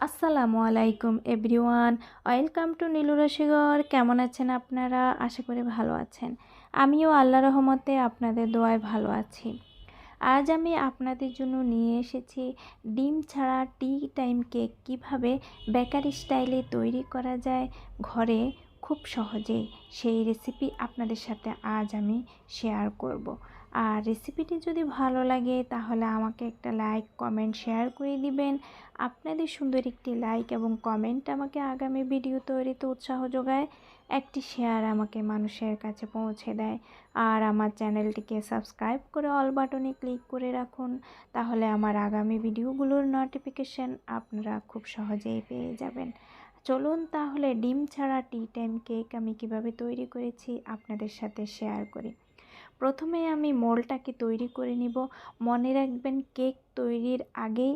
আসসালামু আলাইকুম everyone, welcome to Nilu রসিগর। কেমন আছেন আপনারা? আশা করি ভালো আছেন। আমিও আল্লাহ রহমতে আপনাদের দোয়ায় ভালো আছি। আজ আমি আপনাদের জন্য নিয়ে এসেছি ডিম ছাড়া টি টাইম কেক কিভাবে বেকারি স্টাইলে তৈরি করা যায় ঘরে খুব সহজেই। সেই রেসিপি আপনাদের সাথে আজ আমি শেয়ার করব। আর রেসিপিটি যদি ভালো লাগে তাহলে আমাকে একটা লাইক, কমেন্ট, শেয়ার করে দিবেন। আপনাদের সুন্দর একটি লাইক এবং কমেন্ট আমাকে আগামী ভিডিও তৈরিতে উৎসাহ যোগায়। একটি শেয়ার আমাকে মানুষের কাছে পৌঁছে দেয়। আর আমার চ্যানেলটিকে সাবস্ক্রাইব করে অল বাটনে ক্লিক করে রাখুন, তাহলে আমার আগামী ভিডিওগুলোর নোটিফিকেশন আপনারা খুব সহজেই পেয়ে যাবেন। চলুন তাহলে ডিম ছাড়া টি টাইম কেক আমি কিভাবে তৈরি করেছি আপনাদের সাথে শেয়ার করি। প্রথমে আমি মোল্ডটাকে তৈরি করে নিব। মনে রাখবেন, কেক তৈরির আগেই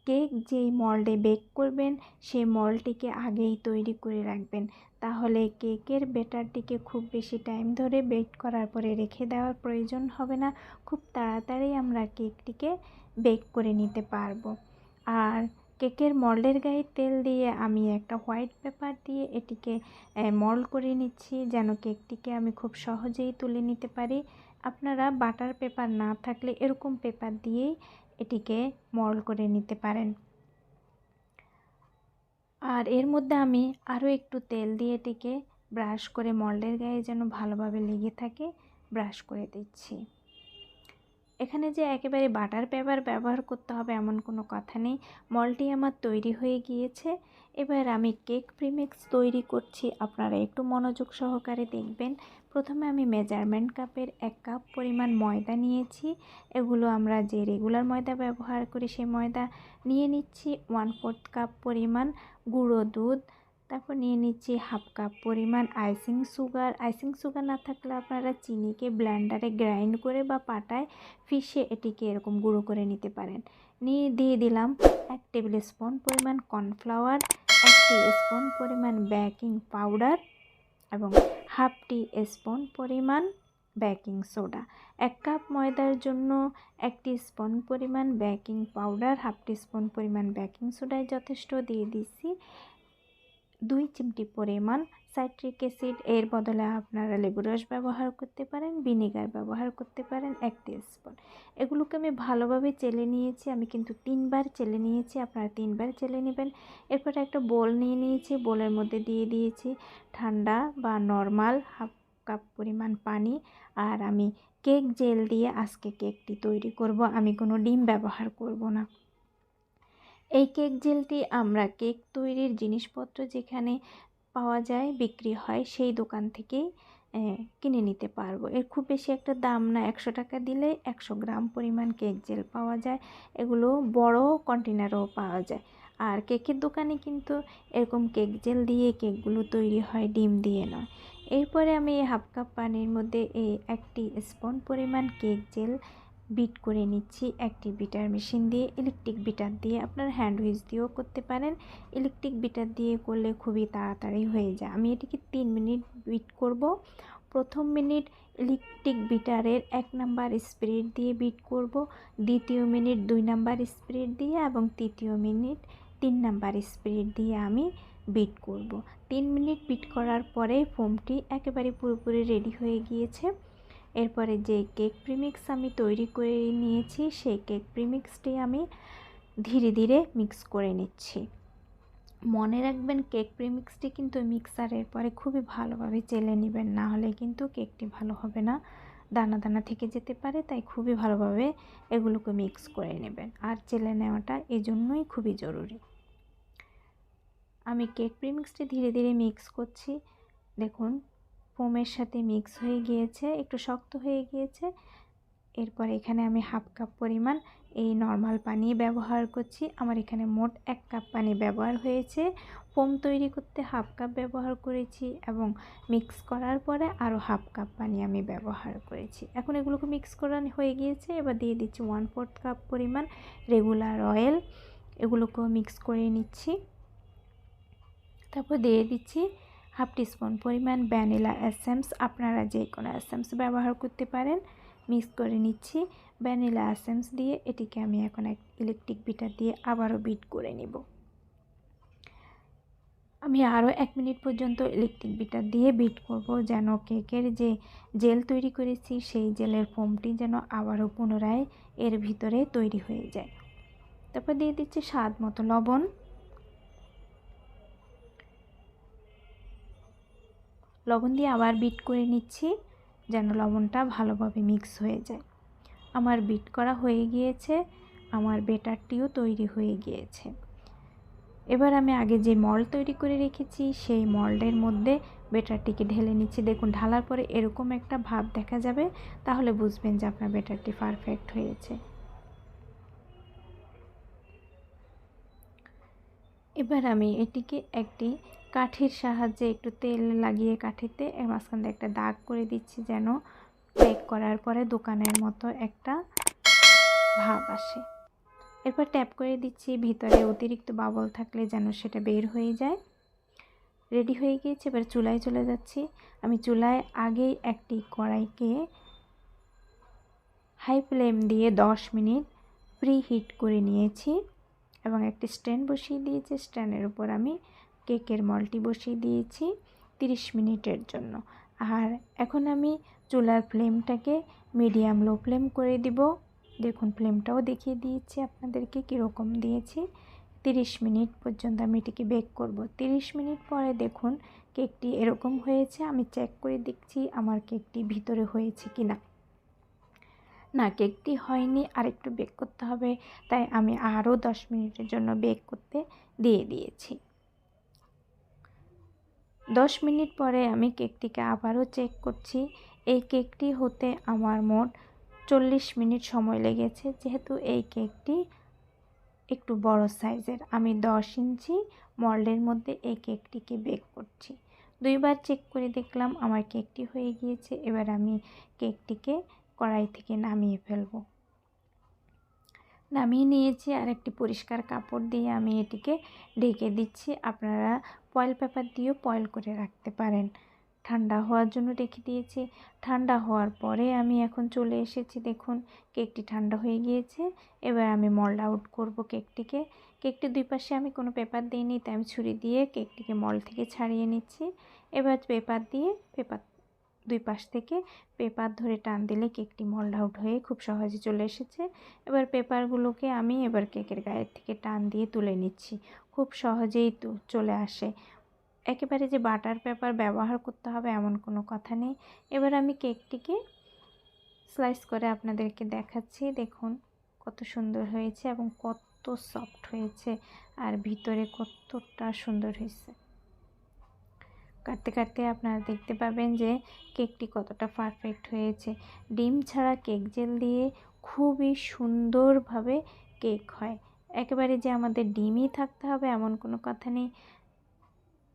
কেক যেই মল্ডে বেক করবেন সেই মল্ডটিকে আগেই তৈরি করে রাখবেন, তাহলে কেকের ব্যাটারটিকে খুব বেশি টাইম ধরে বেক করার পরে রেখে দেওয়ার প্রয়োজন হবে না। খুব তাড়াতাড়ি আমরা কেকটিকে বেক করে নিতে পারবো। আর কেকের মল্ডের গায়ে তেল দিয়ে আমি একটা হোয়াইট পেপার দিয়ে এটিকে মল্ড করে নিচ্ছি, যেন কেকটিকে আমি খুব সহজেই তুলে নিতে পারি। আপনারা বাটার পেপার না থাকলে এরকম পেপার দিয়েই এটিকে মল্ড করে নিতে পারেন। আর এর মধ্যে আমি আরও একটু তেল দিয়ে এটিকে ব্রাশ করে মল্ডের গায়ে যেন ভালোভাবে লেগে থাকে ব্রাশ করে দিচ্ছি। এখানে যে একেবারে বাটার পেপার ব্যবহার করতে হবে এমন কোনো কথা নেই। মল্ডটি আমার তৈরি হয়ে গিয়েছে। এবার আমি কেক প্রিমিক্স তৈরি করছি, আপনারা একটু মনোযোগ সহকারে দেখবেন। প্রথমে আমি মেজারমেন্ট কাপের 1 কাপ পরিমাণ ময়দা নিয়েছি। এগুলো আমরা যে রেগুলার ময়দা ব্যবহার করি সেই ময়দা নিয়ে নিচ্ছি। 1/4 কাপ পরিমাণ গুঁড়ো দুধ, তারপর নিয়ে নিচ্ছি 1/2 কাপ পরিমাণ আইসিং সুগার। আইসিং সুগার না থাকলে আপনারা চিনিকে ব্লেন্ডারে গ্রাইন্ড করে বা পাটায় পিষে এটিকে এরকম গুঁড়ো করে নিতে পারেন। দিয়ে দিলাম 1 টেবিল স্পুন পরিমাণ কর্নফ্লাওয়ার, 1 টিস্পুন পরিমাণ বেকিং পাউডার এবং 1/2 টিস্পুন পরিমাণ বেকিং সোডা। 1 কাপ ময়দার জন্য 1 টিস্পুন পরিমাণ বেকিং পাউডার, 1/2 টিস্পুন পরিমাণ বেকিং সোডায় যথেষ্ট। দিয়ে দিচ্ছি 2 চিমটি পরিমাণ সাইট্রিক অ্যাসিড। এর বদলে আপনারা লেবুর রস ব্যবহার করতে পারেন, ভিনেগার ব্যবহার করতে পারেন 1 টিস্পুন। এগুলোকে আমি ভালোভাবে চেলে নিয়েছি। আমি কিন্তু 3 বার চেলে নিয়েছি, আপনারা 3 বার চেলে নেবেন। এরপরে একটা বোল নিয়ে নিয়েছি। বোলের মধ্যে দিয়ে দিয়েছি ঠান্ডা বা নর্মাল 1/2 কাপ পরিমাণ পানি। আর আমি কেক জেল দিয়ে আজকে কেকটি তৈরি করব, আমি কোনো ডিম ব্যবহার করব না। এই কেক জেলটি আমরা কেক তৈরির জিনিসপত্র যেখানে পাওয়া যায়, বিক্রি হয়, সেই দোকান থেকেই কিনে নিতে পারবো। এর খুব বেশি একটা দাম না, 100 টাকা দিলে 100 গ্রাম পরিমাণ কেক জেল পাওয়া যায়। এগুলো বড় কন্টেনারও পাওয়া যায়। আর কেকের দোকানে কিন্তু এরকম কেক জেল দিয়ে কেকগুলো তৈরি হয়, ডিম দিয়ে নয়। এরপরে আমি 1/2 কাপ পানির মধ্যে 1 টিস্পুন পরিমাণ কেক জেল বিট করে নিচ্ছি একটি বিটার মেশিন দিয়ে। ইলেকট্রিক বিটার দিয়ে, আপনার হ্যান্ড হুইচ দিয়েও করতে পারেন। ইলেকট্রিক বিটার দিয়ে করলে খুবই তাড়াতাড়ি হয়ে যায়। আমি এটিকে 3 মিনিট বিট করব। প্রথম মিনিট ইলেকট্রিক বিটারের 1 নাম্বার স্পিড দিয়ে বিট করব, দ্বিতীয় মিনিট 2 নাম্বার স্পিড দিয়ে এবং তৃতীয় মিনিট 3 নাম্বার স্পিড দিয়ে আমি বিট করব। 3 মিনিট বিট করার পরে ফোমটি একেবারে পুরোপুরি রেডি হয়ে গিয়েছে। এরপরে যে কেক প্রিমিক্স আমি তৈরি করে নিয়েছি সেই কেক প্রিমিক্সটি আমি ধীরে ধীরে মিক্স করে নিচ্ছি। মনে রাখবেন, কেক প্রিমিক্সটি কিন্তু মিক্সারের পরে খুবই ভালোভাবে চেলে নেবেন, না হলে কিন্তু কেকটি ভালো হবে না, দানা দানা থেকে যেতে পারে। তাই খুবই ভালোভাবে এগুলোকে মিক্স করে নেবেন, আর চেলে নেওয়াটা এজন্যই খুবই জরুরি। আমি কেক প্রিমিক্সটি ধীরে ধীরে মিক্স করছি। দেখুন, ফোমের সাথে মিক্স হয়ে গিয়েছে, একটু শক্ত হয়ে গিয়েছে। এরপর এখানে আমি 1/2 কাপ পরিমাণ এই নর্মাল পানি ব্যবহার করছি। আমার এখানে মোট 1 কাপ পানি ব্যবহার হয়েছে। ফোম তৈরি করতে 1/2 কাপ ব্যবহার করেছি এবং মিক্স করার পরে আরও 1/2 কাপ পানি আমি ব্যবহার করেছি। এখন এগুলোকে মিক্স করা হয়ে গিয়েছে। এবার দিয়ে দিচ্ছি 1/4 কাপ পরিমাণ রেগুলার অয়েল। এগুলোকেও মিক্স করে নিচ্ছি। তারপর দিয়ে দিচ্ছি 1/2 টিস্পুন পরিমাণ ভ্যানিলা এসেন্স। আপনারা যে কোনো এসেন্স ব্যবহার করতে পারেন। মিক্স করে নিচ্ছি। ভ্যানিলা এসেন্স দিয়ে এটিকে আমি এখন এক ইলেকট্রিক বিটার দিয়ে আবারও বিট করে নেব। আমি আরও 1 মিনিট পর্যন্ত ইলেকট্রিক বিটার দিয়ে বিট করব, যেন কেকের যে জেল তৈরি করেছি সেই জেলের ফোমটি যেন আবারও পুনরায় এর ভিতরে তৈরি হয়ে যায়। তারপর দিয়ে দিচ্ছি স্বাদ মতো লবণ। লবণ দিয়ে আবার বিট করে নিচ্ছি, যেন লবণটা ভালোভাবে মিক্স হয়ে যায়। আমার বিট করা হয়ে গিয়েছে, আমার বেটারটিও তৈরি হয়ে গিয়েছে। এবার আমি আগে যে মল্ড তৈরি করে রেখেছি সেই মল্ডের মধ্যে বেটারটিকে ঢেলে নিচ্ছি। দেখুন, ঢালার পরে এরকম একটা ভাব দেখা যাবে, তাহলে বুঝবেন যে আপনার বেটারটি পারফেক্ট হয়েছে। এবার আমি এটিকে একটি কাঠির সাহায্যে একটু তেল লাগিয়ে কাঠিতে মাঝখান দিয়ে একটা দাগ করে দিচ্ছি, যেন বেক করার পরে দোকানের মতো একটা ভাব আসে। এরপর ট্যাপ করে দিচ্ছি, ভিতরে অতিরিক্ত বাবল থাকলে যেন সেটা বের হয়ে যায়। রেডি হয়ে গিয়েছে। এবার চুলায় চলে যাচ্ছি। আমি চুলায় আগেই একটি কড়াইকে হাই ফ্লেম দিয়ে 10 মিনিট প্রি হিট করে নিয়েছি এবং একটি স্ট্যান্ড বসিয়ে দিয়েছি। স্ট্যান্ডের উপর আমি কেকের মল্ডটি বসিয়ে দিয়েছি 30 মিনিটের জন্য। আর এখন আমি চুলার ফ্লেমটাকে মিডিয়াম লো ফ্লেম করে দিব। দেখুন, ফ্লেমটাও দেখিয়ে দিয়েছি আপনাদেরকে কীরকম দিয়েছি। 30 মিনিট পর্যন্ত আমি এটিকে বেক করব। 30 মিনিট পরে দেখুন কেকটি এরকম হয়েছে। আমি চেক করে দেখছি আমার কেকটি ভিতরে হয়েছে কি না। না, কেকটি হয়নি, আর একটু বেক করতে হবে, তাই আমি আরও 10 মিনিটের জন্য বেক করতে দিয়ে দিয়েছি। 10 মিনিট পরে আমি কেকটিকে আবারও চেক করছি। এই কেকটি হতে আমার মোট 40 মিনিট সময় লেগেছে, যেহেতু এই কেকটি একটু বড় সাইজের। আমি 10 ইঞ্চি মল্ডের মধ্যে এই কেকটিকে বেক করছি। 2 বার চেক করে দেখলাম আমার কেকটি হয়ে গিয়েছে। এবার আমি কেকটিকে কড়াই থেকে নামিয়ে ফেলব। নামিয়ে নিয়েছি, আর একটি পরিষ্কার কাপড় দিয়ে আমি এটিকে ঢেকে দিচ্ছি। আপনারা ফয়েল পেপার দিয়েও ফয়েল করে রাখতে পারেন। ঠান্ডা হওয়ার জন্য রেখে দিয়েছি। ঠান্ডা হওয়ার পরে আমি এখন চলে এসেছি। দেখুন, কেকটি ঠান্ডা হয়ে গিয়েছে। এবার আমি মল্ড আউট করব কেকটিকে। কেকটির দুই পাশে আমি কোনো পেপার দিইনি, তাই আমি ছুরি দিয়ে কেকটিকে মল্ড থেকে ছাড়িয়ে নিচ্ছি। এবার পেপার দুই পাশ থেকে পেপার ধরে টান দিলে কেকটি মল্ড আউট হয়ে খুব সহজে চলে এসেছে। এবার পেপারগুলোকে আমি কেকের গায়ের থেকে টান দিয়ে তুলে নিচ্ছি। খুব সহজেই চলে আসে। একেবারে যে বাটার পেপার ব্যবহার করতে হবে এমন কোনো কথা নেই। এবার আমি কেকটিকে স্লাইস করে আপনাদেরকে দেখাচ্ছি। দেখুন কত সুন্দর হয়েছে এবং কত সফট হয়েছে, আর ভিতরে কতটা সুন্দর হয়েছে। কাটতে কাটতে আপনারা দেখতে পাবেন যে কেকটি কতটা পারফেক্ট হয়েছে। ডিম ছাড়া কেক জেল দিয়ে খুবই সুন্দরভাবে কেক হয়। একেবারে যে আমাদের ডিমই থাকতে হবে এমন কোনো কথা নেই।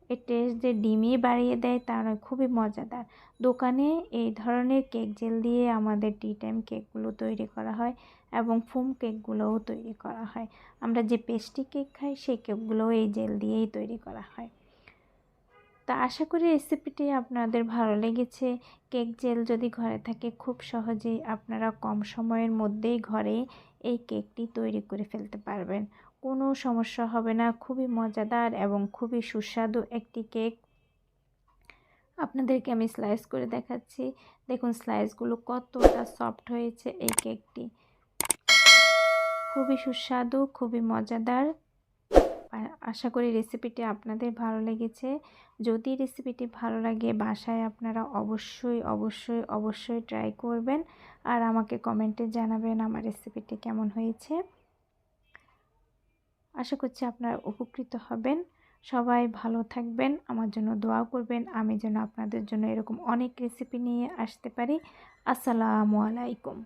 এর টেস্ট যে ডিমই বাড়িয়ে দেয় তা নয়, খুবই মজাদার। দোকানে এই ধরনের কেক জেল দিয়ে আমাদের টি টাইম কেকগুলো তৈরি করা হয় এবং ফোম কেকগুলোও তৈরি করা হয়। আমরা যে পেস্ট্রি কেক খাই সেই কেকগুলোও এই জেল দিয়েই তৈরি করা হয়। তা আশা করি রেসিপিটি আপনাদের ভালো লেগেছে। কেক জেল যদি ঘরে থাকে খুব সহজেই আপনারা কম সময়ের মধ্যেই ঘরে এই কেকটি তৈরি করে ফেলতে পারবেন। কোনো সমস্যা হবে না। খুবই মজাদার এবং খুবই সুস্বাদু একটি কেক। আপনাদেরকে আমি স্লাইস করে দেখাচ্ছি। দেখুন স্লাইসগুলো কতটা সফট হয়েছে। এই কেকটি খুবই সুস্বাদু, খুবই মজাদার। আশা করি রেসিপিটি আপনাদের ভালো লেগেছে। যদি রেসিপিটি ভালো লাগে বাসায় আপনারা অবশ্যই ট্রাই করবেন, আর আমাকে কমেন্টে জানাবেন আমার রেসিপিটি কেমন হয়েছে। আশা করছি আপনারা উপকৃত হবেন। সবাই ভালো থাকবেন, আমার জন্য দোয়া করবেন, আমি যেন আপনাদের জন্য এরকম অনেক রেসিপি নিয়ে আসতে পারি। আসসালামু আলাইকুম।